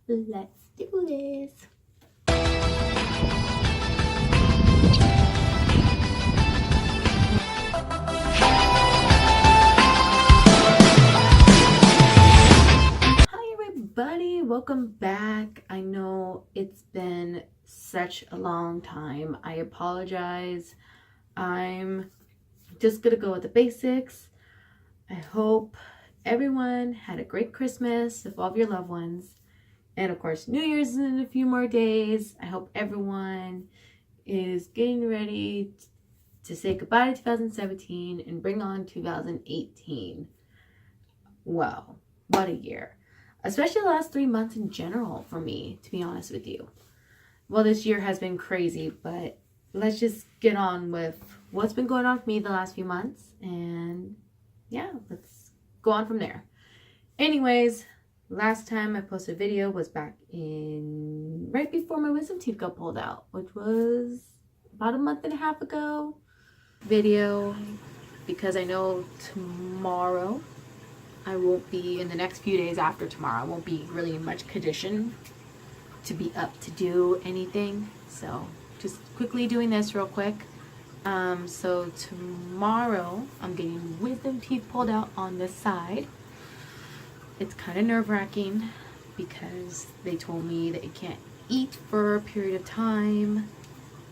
let's do this. Hi everybody, welcome back. I know it's been such a long time. I apologize. I'm just gonna go with the basics. I hope everyone had a great Christmas with all of your loved ones. And of course, New Year's is in a few more days. I hope everyone is getting ready to say goodbye to 2017 and bring on 2018. Wow, what a year. Especially the last 3 months in general for me, to be honest with you. Well, this year has been crazy, but let's just get on with what's been going on for me the last few months. And yeah, let's go on from there. Anyways, last time I posted a video was back in right before my wisdom teeth got pulled out, which was about a month and a half ago. Video, because I know tomorrow I won't be, in the next few days after tomorrow, I won't be really in much condition to be up to do anything. So just quickly doing this real quick. So tomorrow I'm getting wisdom teeth pulled out on this side. It's kind of nerve-wracking because they told me that you can't eat for a period of time,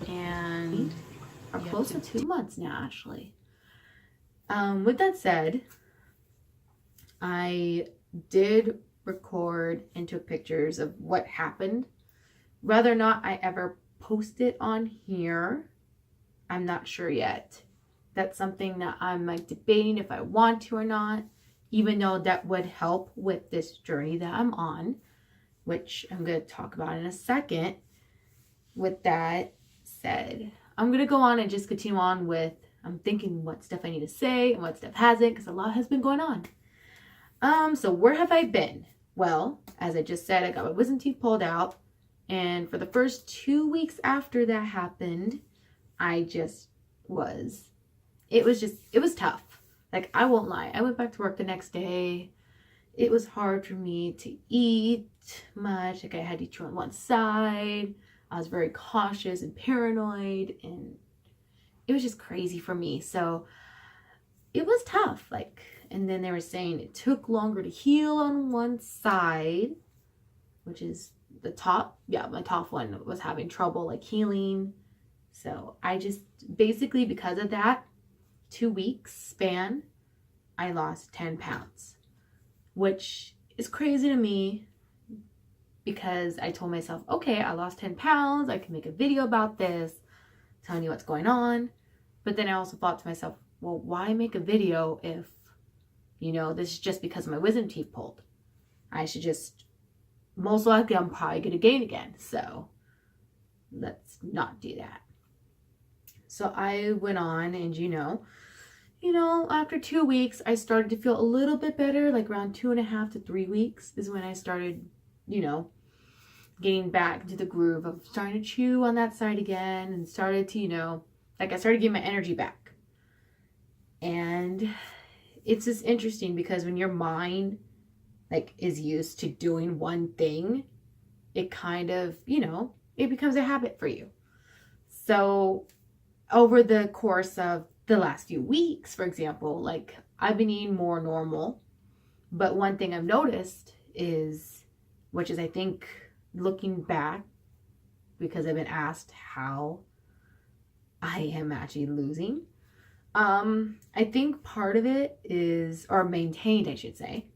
and are close to 2 months now, actually. With that said, I did record and took pictures of what happened. Whether or not I ever post it on here, I'm not sure yet. That's something that I'm like debating if I want to or not, even though that would help with this journey that I'm on, which I'm going to talk about in a second. With that said, I'm going to go on and just continue on with, I'm thinking what stuff I need to say and what stuff hasn't, because a lot has been going on. So where have I been? Well, as I just said, I got my wisdom teeth pulled out, and for the first 2 weeks after that happened, it was tough. Like, I won't lie. I went back to work the next day. It was hard for me to eat much. Like, I had to eat on one side. I was very cautious and paranoid, and it was just crazy for me. So it was tough. Like, and then they were saying it took longer to heal on one side, which is the top. Yeah, my top one was having trouble like healing. So I just basically, because of that 2 weeks span, I lost 10 pounds, which is crazy to me because I told myself, okay, I lost 10 pounds. I can make a video about this, telling you what's going on. But then I also thought to myself, well, why make a video if, this is just because of my wisdom teeth pulled? I should just, most likely I'm probably going to gain again. So let's not do that. So I went on, and after 2 weeks, I started to feel a little bit better. Like around 2.5 to 3 weeks is when I started, getting back into the groove of starting to chew on that side again, and started to, I started getting my energy back. And it's just interesting because when your mind is used to doing one thing, it kind of, it becomes a habit for you. So over the course of the last few weeks, for example, I've been eating more normal. But one thing I've noticed is, which is I think looking back, because I've been asked how I am actually losing. I think part of it is, or maintained, I should say.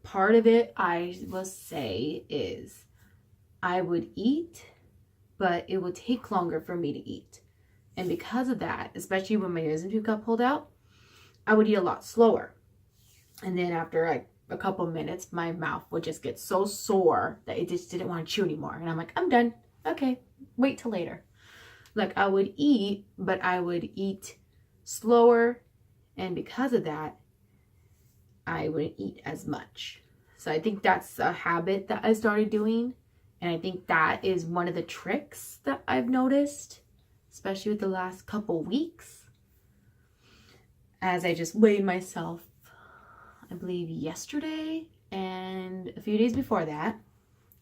Part of it, I will say, is I would eat, but it would take longer for me to eat. And because of that, especially when my wisdom tooth got pulled out, I would eat a lot slower. And then after a couple minutes, my mouth would just get so sore that it just didn't want to chew anymore. And I'm like, I'm done. Okay, wait till later. I would eat, but I would eat slower. And because of that, I wouldn't eat as much. So I think that's a habit that I started doing. And I think that is one of the tricks that I've noticed, especially with the last couple weeks, as I just weighed myself, I believe yesterday and a few days before that.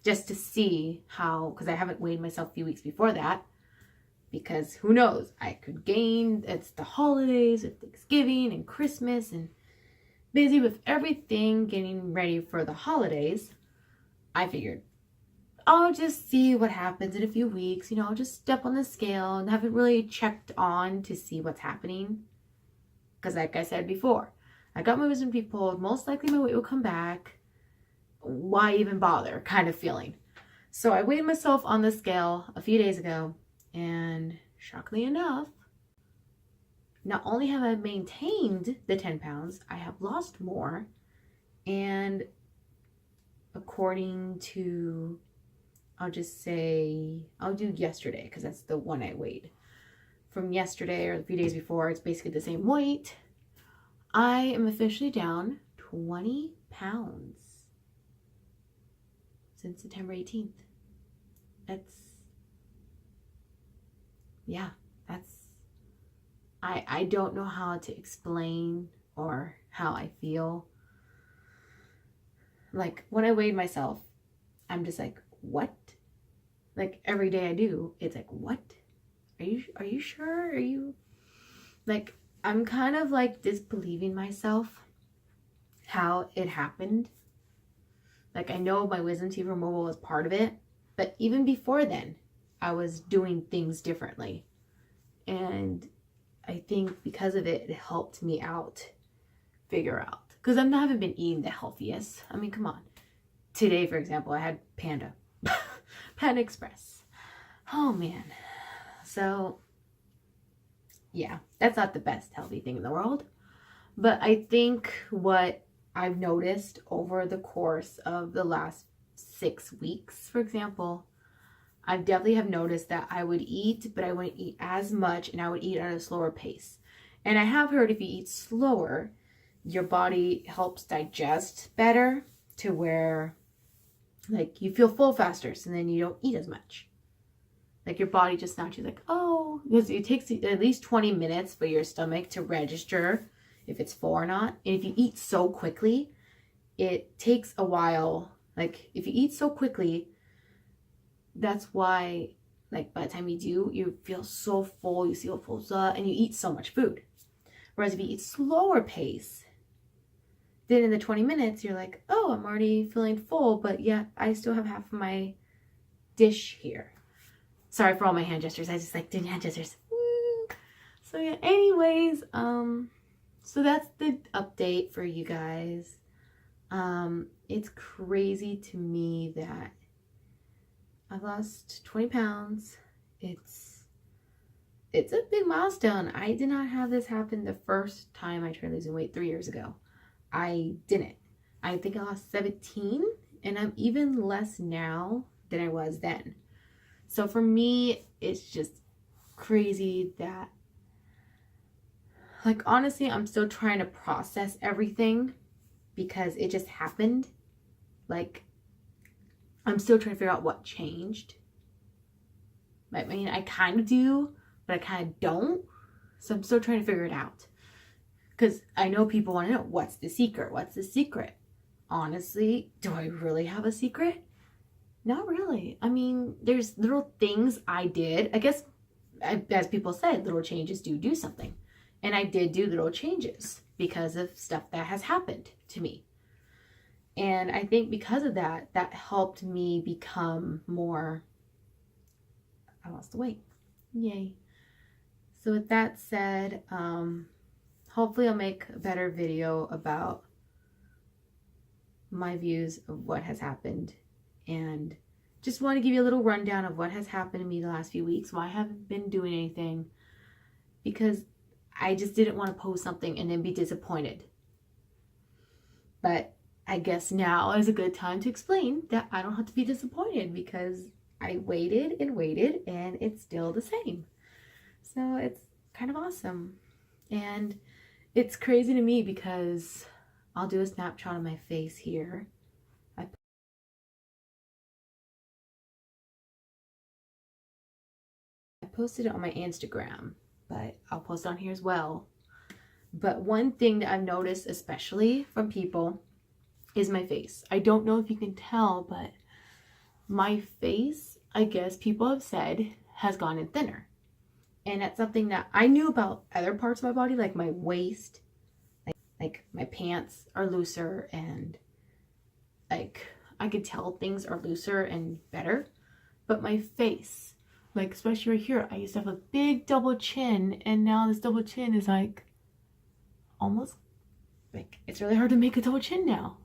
just to see how, because I haven't weighed myself a few weeks before that, because who knows, I could gain. It's the holidays with Thanksgiving and Christmas and busy with everything getting ready for the holidays. I figured I'll just see what happens in a few weeks. You know, I'll just step on the scale and haven't really checked on to see what's happening. Because like I said before, I got my wisdom teeth pulled. Most likely my weight will come back. Why even bother kind of feeling. So I weighed myself on the scale a few days ago. And shockingly enough, not only have I maintained the 10 pounds, I have lost more. And according to, I'll just say, I'll do yesterday because that's the one I weighed. From yesterday or a few days before, it's basically the same weight. I am officially down 20 pounds since September 18th. I don't know how to explain or how I feel. Like when I weighed myself, I'm just like, what? Like every day I do, it's like, what? Are you sure? Are you like, I'm kind of like disbelieving myself how it happened. Like I know my wisdom teeth removal was part of it, but even before then, I was doing things differently. And I think because of it, it helped me out, figure out. Because I haven't been eating the healthiest. I mean, come on. Today, for example, I had Panda. Panda Express. Oh, man. So, yeah, that's not the best healthy thing in the world. But I think what I've noticed over the course of the last 6 weeks, for example, I definitely have noticed that I would eat, but I wouldn't eat as much, and I would eat at a slower pace. And I have heard if you eat slower, your body helps digest better to where, like, you feel full faster, so then you don't eat as much. Like, your body just naturally like, oh, because it takes at least 20 minutes for your stomach to register if it's full or not. And if you eat so quickly, it takes a while. Like, if you eat so quickly, that's why, like, by the time you do, you feel so full, you feel full, and you eat so much food. Whereas if you eat slower pace, then in the 20 minutes, you're like, oh, I'm already feeling full, but yet I still have half of my dish here. Sorry for all my hand gestures. I just like doing hand gestures. So yeah, anyways, so that's the update for you guys. It's crazy to me that I've lost 20 pounds. It's a big milestone. I did not have this happen the first time I tried losing weight 3 years ago. I didn't. I think I lost 17, and I'm even less now than I was then. So for me, it's just crazy that, like, honestly, I'm still trying to process everything because it just happened. Like, I'm still trying to figure out what changed. I mean, I kind of do, but I kind of don't. So I'm still trying to figure it out. Because I know people want to know, what's the secret? What's the secret? Honestly, do I really have a secret? Not really. I mean, there's little things I did. I guess, as people said, little changes do something. And I did do little changes because of stuff that has happened to me. And I think because of that, that helped me become more, I lost the weight. Yay. So with that said, hopefully I'll make a better video about my views of what has happened. And just want to give you a little rundown of what has happened to me the last few weeks, why I haven't been doing anything. Because I just didn't want to post something and then be disappointed. But I guess now is a good time to explain that I don't have to be disappointed because I waited and waited and it's still the same. So it's kind of awesome. And it's crazy to me because I'll do a snapshot of my face here. I posted it on my Instagram, but I'll post it on here as well. But one thing that I've noticed, especially from people, is my face. I don't know if you can tell, but my face, I guess people have said, has gotten thinner. And that's something that I knew about other parts of my body, like my waist, like my pants are looser, and like I could tell things are looser and better. But my face, like especially right here, I used to have a big double chin, and now this double chin is like almost like it's really hard to make a double chin now.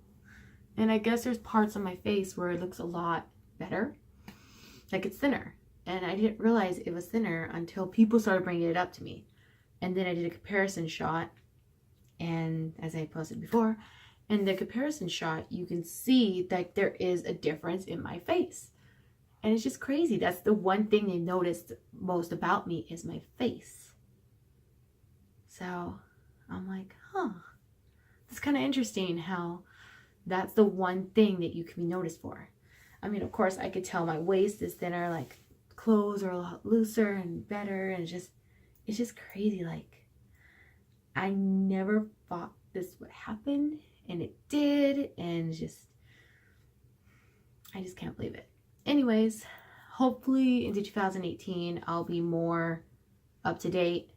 And I guess there's parts on my face where it looks a lot better, like it's thinner. And I didn't realize it was thinner until people started bringing it up to me. And then I did a comparison shot, and as I posted before, in the comparison shot, you can see that there is a difference in my face. And it's just crazy. That's the one thing they noticed most about me is my face. So I'm like, huh, it's kind of interesting how that's the one thing that you can be noticed for. I mean, of course, I could tell my waist is thinner, like clothes are a lot looser and better, and it's just crazy. Like, I never thought this would happen, and it did, and I just can't believe it. Anyways, hopefully into 2018, I'll be more up to date,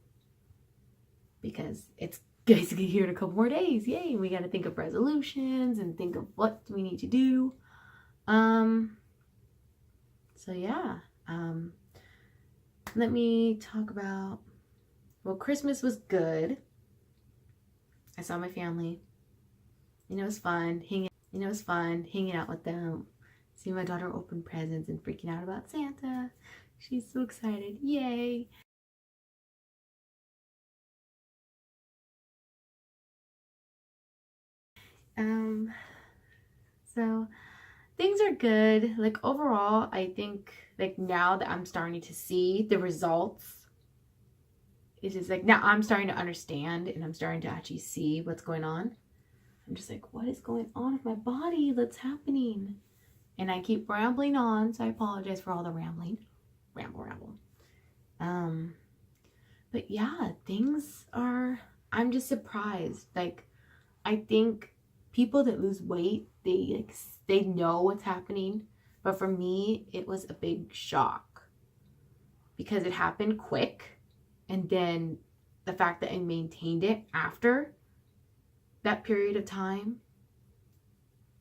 because it's basically here in a couple more days. Yay! We got to think of resolutions and think of what we need to do. So yeah, let me talk about, well, Christmas was good. I saw my family. It was fun hanging out with them. Seeing my daughter open presents and freaking out about Santa. She's so excited. Yay! So things are good. Like overall, I think like now that I'm starting to see the results, it's just like now I'm starting to understand and I'm starting to actually see what's going on. I'm just like, what is going on with my body? What's happening? And I keep rambling on, so I apologize for all the rambling. Ramble. But yeah, I'm just surprised. Like, I think people that lose weight, they know what's happening. But for me, it was a big shock because it happened quick. And then the fact that I maintained it after that period of time,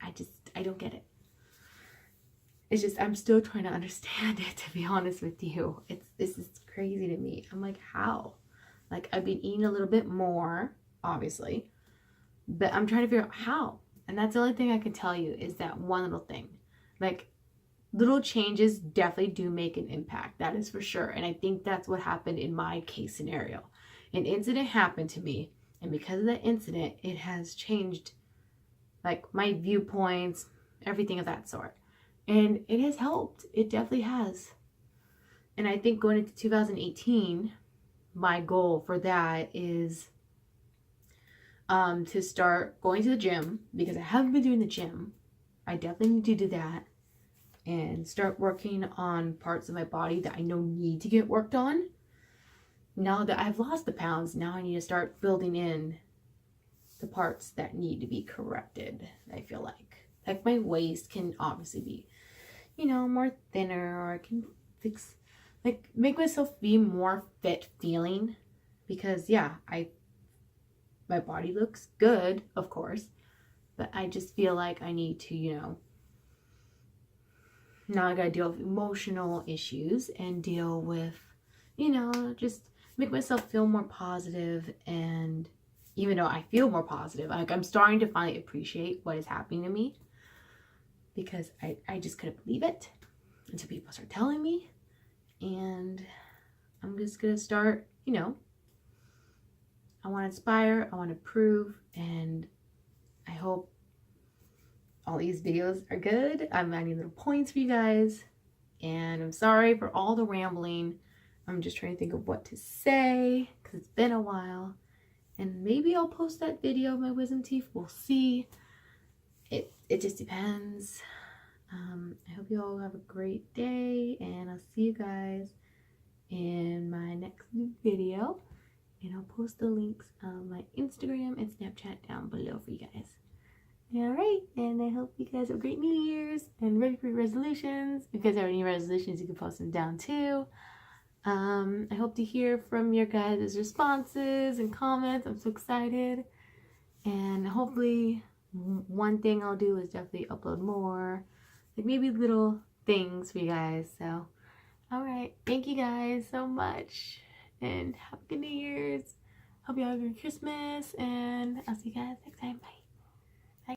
I don't get it. It's just, I'm still trying to understand it, to be honest with you. This is crazy to me. I'm like, how? Like, I've been eating a little bit more, obviously, but I'm trying to figure out how. And that's the only thing I can tell you is that one little thing. Like, little changes definitely do make an impact. That is for sure. And I think that's what happened in my case scenario. An incident happened to me, and because of that incident, it has changed, like, my viewpoints, everything of that sort. And it has helped. It definitely has. And I think going into 2018, my goal for that is to start going to the gym, because I haven't been doing the gym. I definitely need to do that and start working on parts of my body that I know need to get worked on. Now that I've lost the pounds, now I need to start building in the parts that need to be corrected. I feel like my waist can obviously be, more thinner, or I can fix, like, make myself be more fit feeling, because yeah, my body looks good, of course, but I just feel like I need to, now I gotta deal with emotional issues and deal with, just make myself feel more positive. And even though I feel more positive, like, I'm starting to finally appreciate what is happening to me, because I just couldn't believe it until people start telling me. And I'm just gonna start, I want to inspire, I want to prove, and I hope all these videos are good. I'm adding little points for you guys, and I'm sorry for all the rambling. I'm just trying to think of what to say, because it's been a while. And maybe I'll post that video of my wisdom teeth. We'll see. It just depends. I hope you all have a great day, and I'll see you guys in my next video. And I'll post the links of my Instagram and Snapchat down below for you guys. Alright, and I hope you guys have a great New Year's and ready for your resolutions. If you guys have any resolutions, you can post them down too. I hope to hear from your guys' responses and comments. I'm so excited. And hopefully one thing I'll do is definitely upload more. Like maybe little things for you guys. So, alright. Thank you guys so much. And have a good New Year's. Hope you all have a good Christmas. And I'll see you guys next time. Bye.